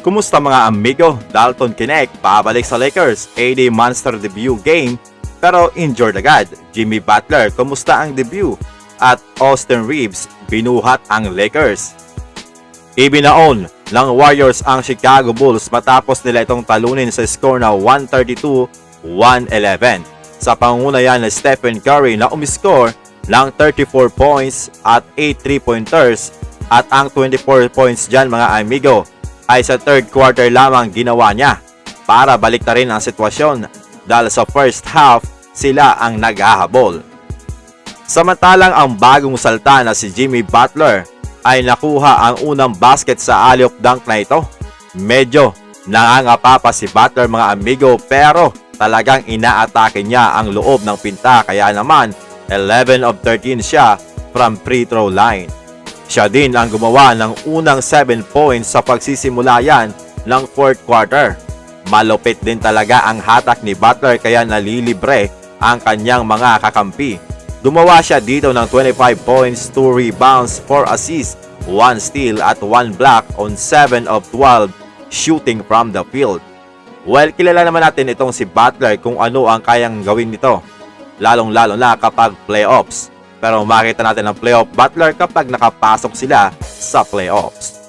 Kumusta mga amigo? Dalton Kinect pabalik sa Lakers, AD Monster debut game pero injured agad. Jimmy Butler, kumusta ang debut? At Austin Reeves, binuhat ang Lakers. Ibinaon ng Warriors ang Chicago Bulls matapos nila itong talunin sa score na 132-111. Sa pangunayan ni Stephen Curry na umiscore ng 34 points at 8 3-pointers at ang 24 points dyan mga amigo ay sa third quarter lamang ginawa niya para baliktarin ang sitwasyon dahil sa first half sila ang naghahabol. Samantalang ang bagong salta na si Jimmy Butler ay nakuha ang unang basket sa alley-oop dunk na ito. Medyo nangangapa pa si Butler mga amigo pero talagang inaatake niya ang loob ng pinta kaya naman 11 of 13 siya from free throw line. Siya din ang gumawa ng unang 7 points sa pagsisimula yan ng fourth quarter. Malupit din talaga ang hatak ni Butler kaya nalilibre ang kanyang mga kakampi. Gumawa siya dito ng 25 points, 2 rebounds, 4 assists, 1 steal at 1 block on 7 of 12 shooting from the field. Well, kilala naman natin itong si Butler kung ano ang kayang gawin nito, lalong-lalo na kapag playoffs. Pero makita natin ang playoff Butler kapag nakapasok sila sa playoffs.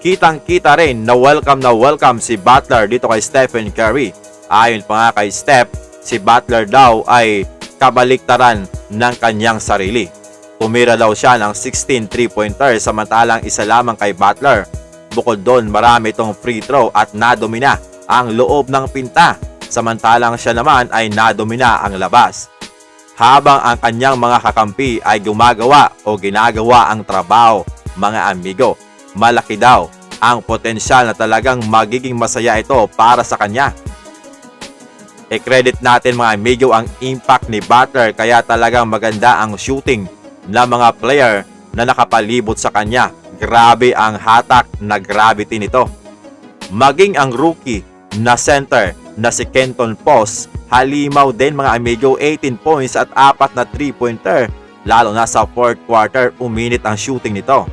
Kitang-kita rin na welcome si Butler dito kay Stephen Curry. Ayon pa nga kay Steph, si Butler daw ay kabaliktaran ng kanyang sarili. Tumira daw siya ng 16 3-pointers samantalang isa lamang kay Butler. Bukod doon, marami itong free throw at nadomina ang loob ng pinta. Samantalang siya naman ay nadomina ang labas. Habang ang kanyang mga kakampi ay gumagawa o ginagawa ang trabaho, mga amigo, malaki daw ang potensyal na talagang magiging masaya ito para sa kanya. I-credit natin mga amigo ang impact ni Butler kaya talagang maganda ang shooting ng mga player na nakapalibot sa kanya. Grabe ang hatak na gravity nito. Maging ang rookie na center na si Kenton Post, halimaw din mga amigo, 18 points at 4 na 3-pointer. Lalo na sa fourth quarter, uminit ang shooting nito.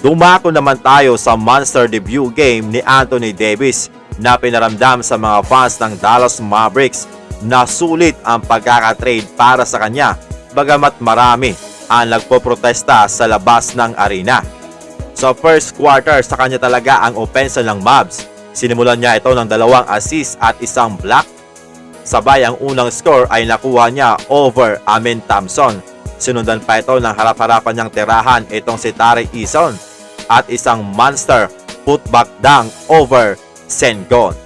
Dumako naman tayo sa monster debut game ni Anthony Davis na pinaramdam sa mga fans ng Dallas Mavericks na sulit ang pagkakatrade para sa kanya bagamat marami ang nagpoprotesta sa labas ng arena. Sa first quarter, sa kanya talaga ang opensa ng Mavs. Sinimulan niya ito ng 2 assists at 1 block. Sabay ang unang score ay nakuha niya over Amen Thompson. Sinundan pa ito ng harap-harapan niyang tirahan itong si Tari Eason at isang monster putback dunk over Sengun.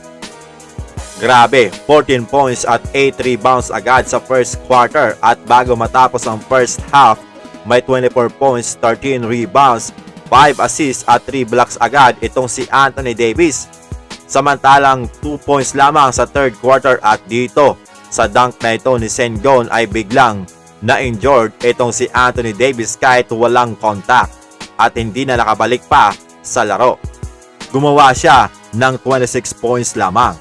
Grabe, 14 points at 8 rebounds agad sa first quarter at bago matapos ang first half, may 24 points, 13 rebounds, 5 assists at 3 blocks agad itong si Anthony Davis. Samantalang 2 points lamang sa third quarter at dito sa dunk na ito ni Sengun ay biglang na-injured itong si Anthony Davis kahit walang contact at hindi na nakabalik pa sa laro. Gumawa siya ng 26 points lamang.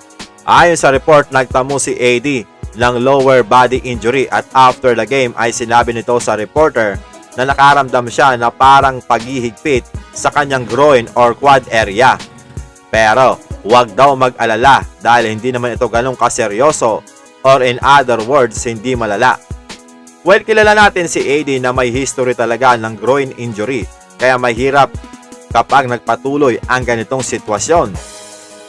Ayon sa report, nagtamo si AD ng lower body injury at after the game ay sinabi nito sa reporter na nakaramdam siya na parang paghihigpit sa kanyang groin or quad area. Pero huwag daw mag-alala dahil hindi naman ito ganong kaseryoso or in other words, hindi malala. Well, kilala natin si AD na may history talaga ng groin injury kaya mahirap kapag nagpatuloy ang ganitong sitwasyon.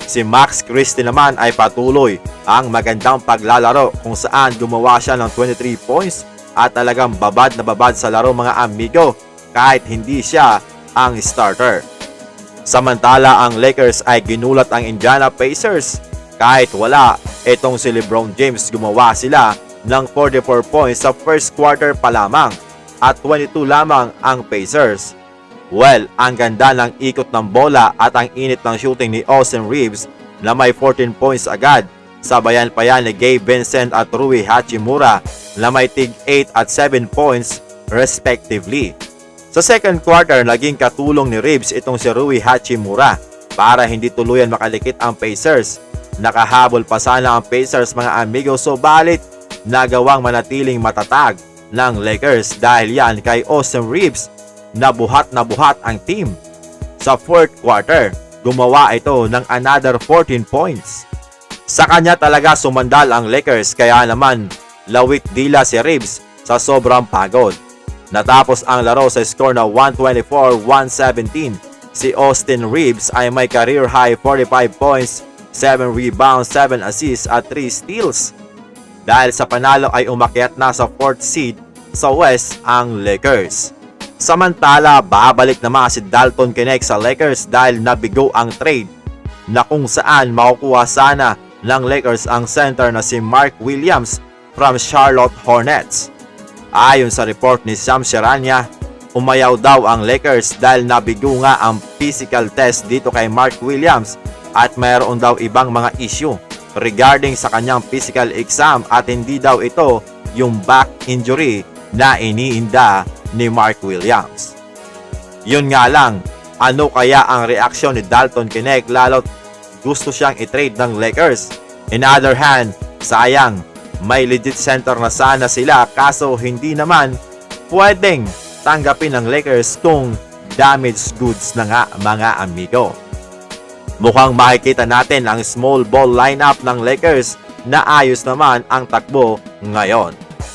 Si Max Christie naman ay patuloy ang magandang paglalaro kung saan gumawa siya ng 23 points at talagang babad na babad sa laro mga amigo kahit hindi siya ang starter. Samantala ang Lakers ay ginulat ang Indiana Pacers. Kahit wala itong si LeBron James, gumawa sila ng 44 points sa first quarter pa lamang at 22 lamang ang Pacers. Well, ang ganda ng ikot ng bola at ang init ng shooting ni Austin Reeves na may 14 points agad. Sabayan pa yan ni Gabe Vincent at Rui Hachimura na may tig 8 at 7 points respectively. Sa second quarter, naging katulong ni Reeves itong si Rui Hachimura para hindi tuluyan makalikit ang Pacers. Nakahabol pa sana ang Pacers mga amigo, subalit nagawang manatiling matatag ng Lakers dahil yan kay Austin Reeves na buhat ang team. Sa fourth quarter, gumawa ito ng another 14 points. Sa kanya talaga sumandal ang Lakers kaya naman lawit dila si Reeves sa sobrang pagod. Natapos ang laro sa score na 124-117. Si Austin Reeves ay may career high 45 points, 7 rebounds, 7 assists at 3 steals. Dahil sa panalo ay umakyat na sa 4th seed sa West ang Lakers. Samantala, babalik naman si Dalton Knecht sa Lakers dahil nabigo ang trade na kung saan makukuha sana ng Lakers ang center na si Mark Williams from Charlotte Hornets. Ayon sa report ni Sam Sherania, umayaw daw ang Lakers dahil nabigo nga ang physical test dito kay Mark Williams at mayroon daw ibang mga issue regarding sa kanyang physical exam at hindi daw ito yung back injury na iniinda ni Mark Williams. Yun nga lang, ano kaya ang reaksyon ni Dalton Knecht lalo't gusto siyang i-trade ng Lakers? In other hand, sayang, may legit center na sana sila kaso hindi naman pwedeng tanggapin ng Lakers kung damaged goods na nga mga amigo. Mukhang makikita natin ang small ball lineup ng Lakers na ayos naman ang takbo ngayon.